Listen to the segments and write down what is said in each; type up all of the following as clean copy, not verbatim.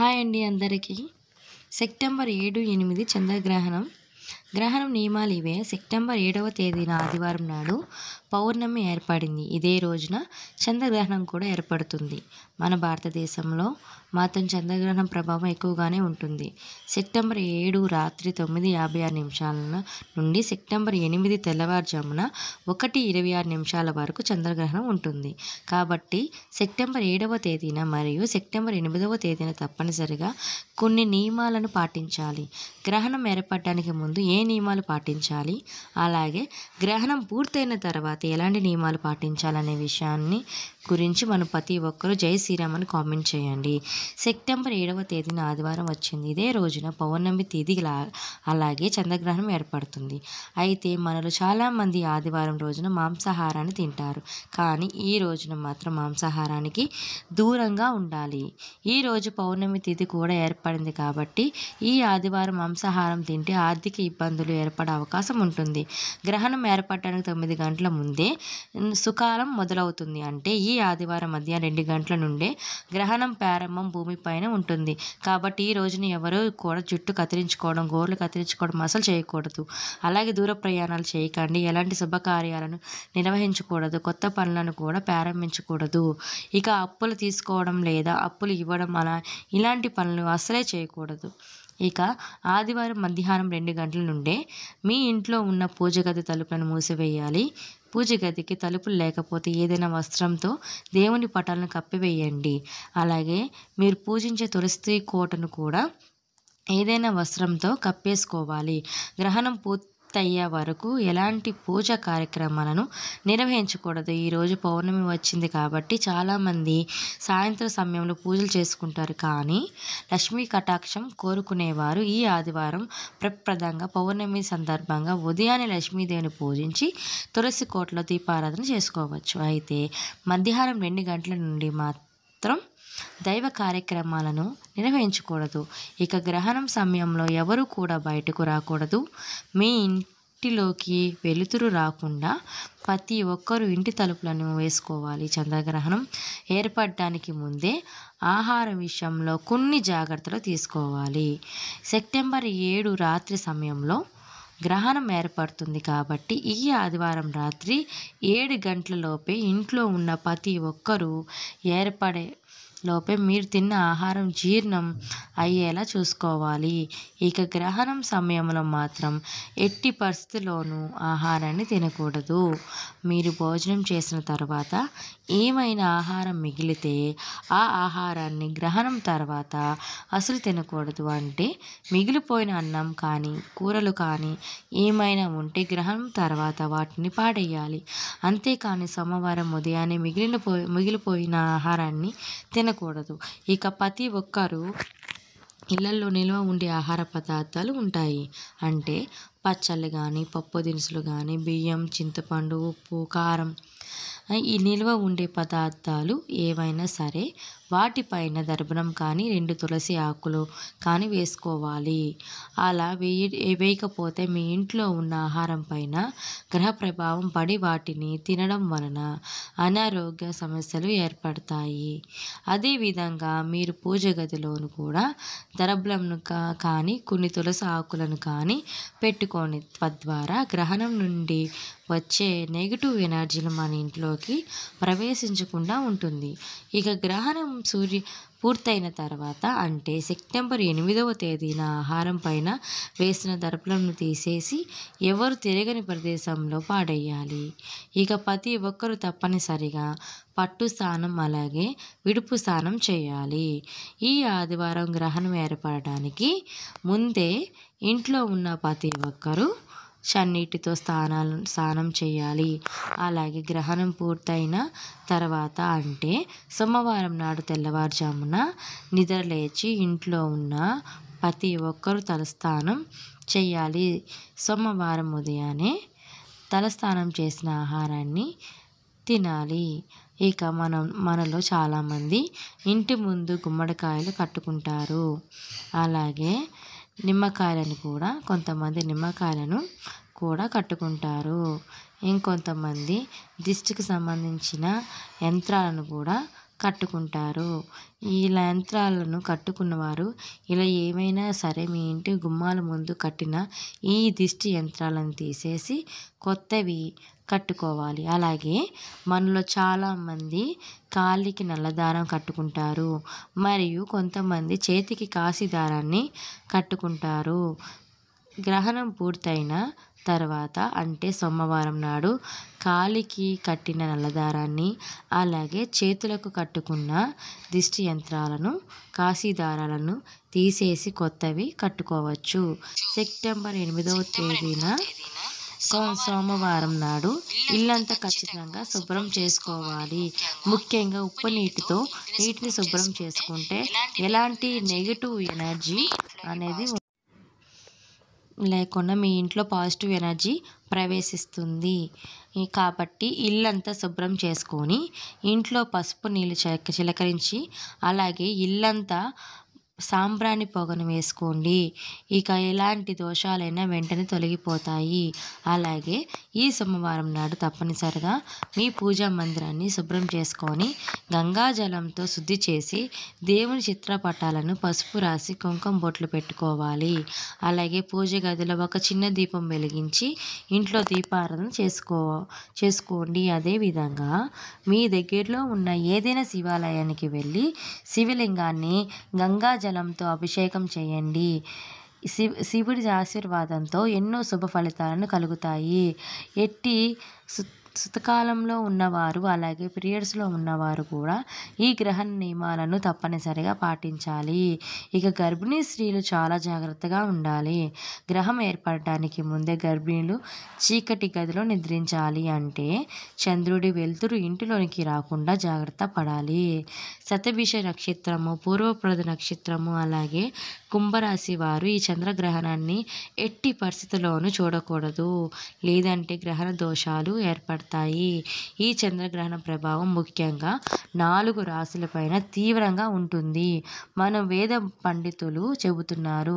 Hi అండి అందరికీ. September 7, 8 చంద్రగ్రహణం. గ్రహణం నియమాలు ఇవే. సెప్టెంబర్ 7వ తేదీన ఆదివారం నాడు పౌర్ణమి ఏర్పడింది. ఇదే రోజున చంద్రగ్రహణం కూడా ఏర్పడుతుంది. మన భారతదేశంలో మాత్రం చంద్రగ్రహణం ప్రభావం ఎక్కువగానే ఉంటుంది. సెప్టెంబర్ 7 రాత్రి 9:56 నుండి సెప్టెంబర్ 8 తెల్లవారుజామున 1:26 వరకు చంద్రగ్రహణం ఉంటుంది. కాబట్టి సెప్టెంబర్ 7వ తేదీన మరియు సెప్టెంబర్ 8వ తేదీన తప్పనిసరిగా కొన్ని నియమాలను పాటించాలి. గ్రహణం ఏర్పడడానికి ముందు ఏ నియమాలు పాటించాలి, అలాగే గ్రహణం పూర్తయిన తర్వాత ఎలాంటి నియమాలు పాటించాలనే విషయాన్ని గురించి మనం ప్రతి ఒక్కరూ జై శ్రీరామ్ అని కామెంట్ చేయండి. సెప్టెంబర్ 7వ తేదీన ఆదివారం వచ్చింది. ఇదే రోజున పౌర్ణమి తిథి అలాగే చంద్రగ్రహణం ఏర్పడుతుంది. అయితే మనలో చాలామంది ఆదివారం రోజున మాంసాహారాన్ని తింటారు. కానీ ఈ రోజున మాత్రం మాంసాహారానికి దూరంగా ఉండాలి. ఈ రోజు పౌర్ణమి తిథి కూడా ఏర్పడింది కాబట్టి ఈ ఆదివారం మాంసాహారం తింటే ఆర్థిక ఇబ్బందులు ఏర్పడే అవకాశం ఉంటుంది. గ్రహణం ఏర్పడడానికి 9 గంటల ముందే సుకాలం మొదలవుతుంది. అంటే ఈ ఆదివారం మధ్యాహ్నం 2 గంటల నుండే గ్రహణం ప్రారంభం భూమిపైన ఉంటుంది. కాబట్టి ఈ రోజున ఎవరూ కూడా జుట్టు కత్తిరించుకోవడం, గోర్లు కత్తిరించుకోవడం అసలు చేయకూడదు. అలాగే దూర ప్రయాణాలు చేయకండి. ఎలాంటి శుభకార్యాలను నిర్వహించకూడదు. కొత్త పనులను కూడా ప్రారంభించకూడదు. ఇక అప్పులు తీసుకోవడం లేదా అప్పులు ఇవ్వడం ఇలాంటి పనులు అసలే చేయకూడదు. ఇక ఆదివారం మధ్యాహ్నం 2 గంటల నుండే మీ ఇంట్లో ఉన్న పూజ గది తలుపులను మూసివేయాలి. పూజ గదికి తలుపులు లేకపోతే ఏదైనా వస్త్రంతో దేవుని పటాలను కప్పివేయండి. అలాగే మీరు పూజించే తులసి కోటను కూడా ఏదైనా వస్త్రంతో కప్పేసుకోవాలి. గ్రహణం పూర్తయ్యే వరకు ఎలాంటి పూజా కార్యక్రమాలను నిర్వహించకూడదు. ఈరోజు పౌర్ణమి వచ్చింది కాబట్టి చాలామంది సాయంత్రం సమయంలో పూజలు చేసుకుంటారు. కానీ లక్ష్మీ కటాక్షం కోరుకునేవారు ఈ ఆదివారం ప్రప్రదంగా పౌర్ణమి సందర్భంగా ఉదయాన్నే లక్ష్మీదేవిని పూజించి తులసి కోటలో దీపారాధన చేసుకోవచ్చు. అయితే మధ్యాహ్నం 2 గంటల నుండి మాత్రం దైవ కార్యక్రమాలను నిర్వహించకూడదు. ఇక గ్రహణం సమయంలో ఎవరు కూడా బయటకు రాకూడదు. మీ ఇంటిలోకి వెలుతురు రాకుండా ప్రతి ఒక్కరూ ఇంటి తలుపులను వేసుకోవాలి. చంద్రగ్రహణం ఏర్పడడానికి ముందే ఆహారం విషయంలో కొన్ని జాగ్రత్తలు తీసుకోవాలి. సెప్టెంబర్ 7 రాత్రి సమయంలో గ్రహణం ఏర్పడుతుంది కాబట్టి ఈ ఆదివారం రాత్రి 7 గంటల లోపే ఇంట్లో ఉన్న ప్రతి ఒక్కరూ ఏర్పడే లోపే మీరు తిన్న ఆహారం జీర్ణం అయ్యేలా చూసుకోవాలి. ఇక గ్రహణం సమయంలో మాత్రం ఎట్టి పరిస్థితుల్లోనూ ఆహారాన్ని తినకూడదు. మీరు భోజనం చేసిన తర్వాత ఏమైనా ఆహారం మిగిలితే ఆ ఆహారాన్ని గ్రహణం తర్వాత అసలు తినకూడదు. అంటే మిగిలిపోయిన అన్నం కానీ కూరలు కానీ ఏమైనా ఉంటే గ్రహణం తర్వాత వాటిని పాడేయాలి. అంతేకాని సోమవారం ఉదయాన్నే మిగిలిపోయిన ఆహారాన్ని తినకూడదు. ఇక ప్రతి ఒక్కరూ ఇళ్లల్లో నిల్వ ఉండే ఆహార పదార్థాలు ఉంటాయి. అంటే పచ్చళ్ళు కానీ, పప్పు దినుసులు కానీ, బియ్యం, చింతపండు, ఉప్పు, కారం, ఈ నిల్వ ఉండే పదార్థాలు ఏవైనా సరే వాటిపైన దర్భనం కానీ 2 తులసి ఆకులు కానీ వేసుకోవాలి. అలా వేయకపోతే మీ ఇంట్లో ఉన్న ఆహారం పైన గ్రహ ప్రభావం పడి వాటిని తినడం వలన అనారోగ్య సమస్యలు ఏర్పడతాయి. అదేవిధంగా మీరు పూజ గదిలోను కూడా దర్భనంను కానీ కొన్ని తులసి ఆకులను కానీ పెట్టుకోండి. తద్వారా గ్రహణం నుండి వచ్చే నెగిటివ్ ఎనర్జీలు మన ఇంట్లోకి ప్రవేశించకుండా ఉంటుంది. ఇక గ్రహణం పూర్తయిన తర్వాత అంటే సెప్టెంబర్ 8వ తేదీన ఆహారం పైన వేసిన దర్భలను తీసేసి ఎవరు తిరగని ప్రదేశంలో పాడేయాలి. ఇక ప్రతి ఒక్కరూ తప్పనిసరిగా పట్టు స్నానం అలాగే విడుపు స్నానం చేయాలి. ఈ ఆదివారం గ్రహణం ఏర్పడడానికి ముందే ఇంట్లో ఉన్న ప్రతి ఒక్కరూ చన్నీటితో స్నానం చేయాలి. అలాగే గ్రహణం పూర్తయిన తర్వాత అంటే సోమవారం నాడు తెల్లవారుజామున నిద్రలేచి ఇంట్లో ఉన్న ప్రతి ఒక్కరూ తలస్నానం చేయాలి. సోమవారం ఉదయాన్నే తలస్నానం చేసిన ఆహారాన్ని తినాలి. ఇక మనలో చాలామంది ఇంటి ముందు గుమ్మడికాయలు కట్టుకుంటారు. అలాగే నిమ్మకాయలను కూడా కొంతమంది నిమ్మకాయలను కూడా కట్టుకుంటారు. ఇంకొంతమంది దిష్టికి సంబంధించిన యంత్రాలను కూడా కట్టుకుంటారు. ఈ యంత్రాలను కట్టుకున్నవారు ఇలా ఏమైనా సరే మీ ఇంటి గుమ్మాల ముందు కట్టిన ఈ దిష్టి యంత్రాలను తీసేసి కొత్తవి కట్టుకోవాలి. అలాగే మనలో చాలామంది కాలికి నల్లదారం కట్టుకుంటారు, మరియు కొంతమంది చేతికి కాశీ దారాన్ని కట్టుకుంటారు. గ్రహణం పూర్తయిన తర్వాత అంటే సోమవారం నాడు కాలికి కట్టిన నల్లదారాన్ని, అలాగే చేతులకు కట్టుకున్న దిష్టి యంత్రాలను, కాశీ దారాలను తీసేసి కొత్తవి కట్టుకోవచ్చు. సెప్టెంబర్ 8వ తేదీన సోమవారం నాడు ఇల్లంతా ఖచ్చితంగా శుభ్రం చేసుకోవాలి. ముఖ్యంగా ఉప్పు నీటిని శుభ్రం చేసుకుంటే ఎలాంటి నెగిటివ్ ఎనర్జీ అనేది లేకుండా మీ ఇంట్లో పాజిటివ్ ఎనర్జీ ప్రవేశిస్తుంది. కాబట్టి ఇల్లంతా శుభ్రం చేసుకొని ఇంట్లో పసుపు నీళ్ళు చిలకరించి అలాగే ఇల్లంతా సాంబ్రాణి పొగను వేసుకోండి. ఇక ఎలాంటి దోషాలైనా వెంటనే తొలగిపోతాయి. అలాగే ఈ సోమవారం నాడు తప్పనిసరిగా మీ పూజా మందిరాన్ని శుభ్రం చేసుకొని గంగాజలంతో శుద్ధి చేసి దేవుని చిత్రపటాలను పసుపు రాసి కుంకుమ బొట్లు పెట్టుకోవాలి. అలాగే పూజ గదిలో ఒక చిన్న దీపం వెలిగించి ఇంట్లో దీపారాధన చేసుకోండి. అదేవిధంగా మీ దగ్గరలో ఉన్న ఏదైనా శివాలయానికి వెళ్ళి శివలింగాన్ని గంగాజలంతో అభిషేకం చేయండి. శివుడి ఆశీర్వాదంతో ఎన్నో శుభ ఫలితాలను కలుగుతాయి. శుతకాలంలో ఉన్నవారు అలాగే పీరియడ్స్లో ఉన్నవారు కూడా ఈ గ్రహణ నియమాలను తప్పనిసరిగా పాటించాలి. ఇక గర్భిణీ స్త్రీలు చాలా జాగ్రత్తగా ఉండాలి. గ్రహం ఏర్పడటానికి ముందే గర్భిణీలు చీకటి గదిలో నిద్రించాలి. అంటే చంద్రుడి వెలుతురు ఇంటిలోనికి రాకుండా జాగ్రత్త పడాలి. శతభిష నక్షత్రము, పూర్వప్రద నక్షత్రము అలాగే కుంభరాశి వారు ఈ చంద్రగ్రహణాన్ని ఎట్టి పరిస్థితుల్లోనూ చూడకూడదు, లేదంటే గ్రహణ దోషాలు ఏర్పడతాయి. ఈ చంద్రగ్రహణ ప్రభావం ముఖ్యంగా 4 రాశులపైన తీవ్రంగా ఉంటుంది. మనం వేద పండితులు చెబుతున్నారు.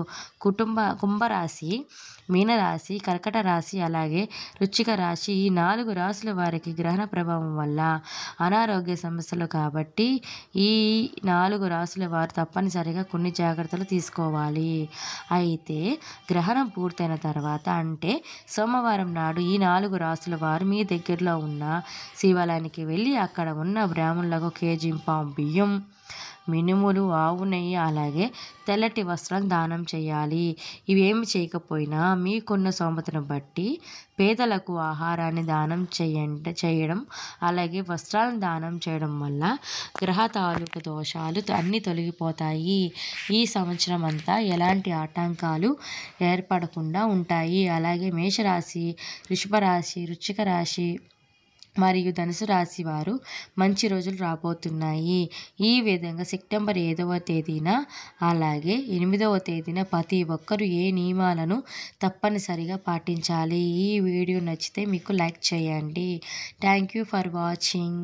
కుంభరాశి, మీనరాశి, కర్కట రాశి అలాగే వృశ్చిక రాశి ఈ 4 రాశుల వారికి గ్రహణ ప్రభావం వల్ల అనారోగ్య సమస్యలు. కాబట్టి ఈ 4 రాశుల వారు తప్పనిసరిగా కొన్ని జాగ్రత్తలు తీసుకోవాలి. అయితే గ్రహణం పూర్తయిన తర్వాత అంటే సోమవారం నాడు ఈ 4 రాశుల వారు మీ దగ్గరలో ఉన్న శివాలయానికి వెళ్ళి అక్కడ ఉన్న బ్రాహ్మణులకు కేజీ-పావు బియ్యం, మినుములు, ఆవు నెయ్యి అలాగే తెల్లటి వస్త్రాలను దానం చేయాలి. ఇవేమి చేయకపోయినా మీకున్న స్తోమతను బట్టి పేదలకు ఆహారాన్ని దానం చేయడం అలాగే వస్త్రాలను దానం చేయడం వల్ల గ్రహ తాలూకు దోషాలు అన్నీ తొలగిపోతాయి. ఈ సంవత్సరం అంతా ఎలాంటి ఆటంకాలు ఏర్పడకుండా ఉంటాయి. అలాగే మేషరాశి, వృషభ రాశి, వృశ్చిక రాశి మరియు ధనుసు రాశి వారు మంచి రోజులు రాబోతున్నాయి. ఈ విధంగా సెప్టెంబర్ 7వ తేదీన అలాగే 8వ తేదీన ప్రతి ఒక్కరూ ఏ నియమాలను తప్పనిసరిగా పాటించాలి. ఈ వీడియో నచ్చితే మీకు లైక్ చేయండి. Thank you for watching.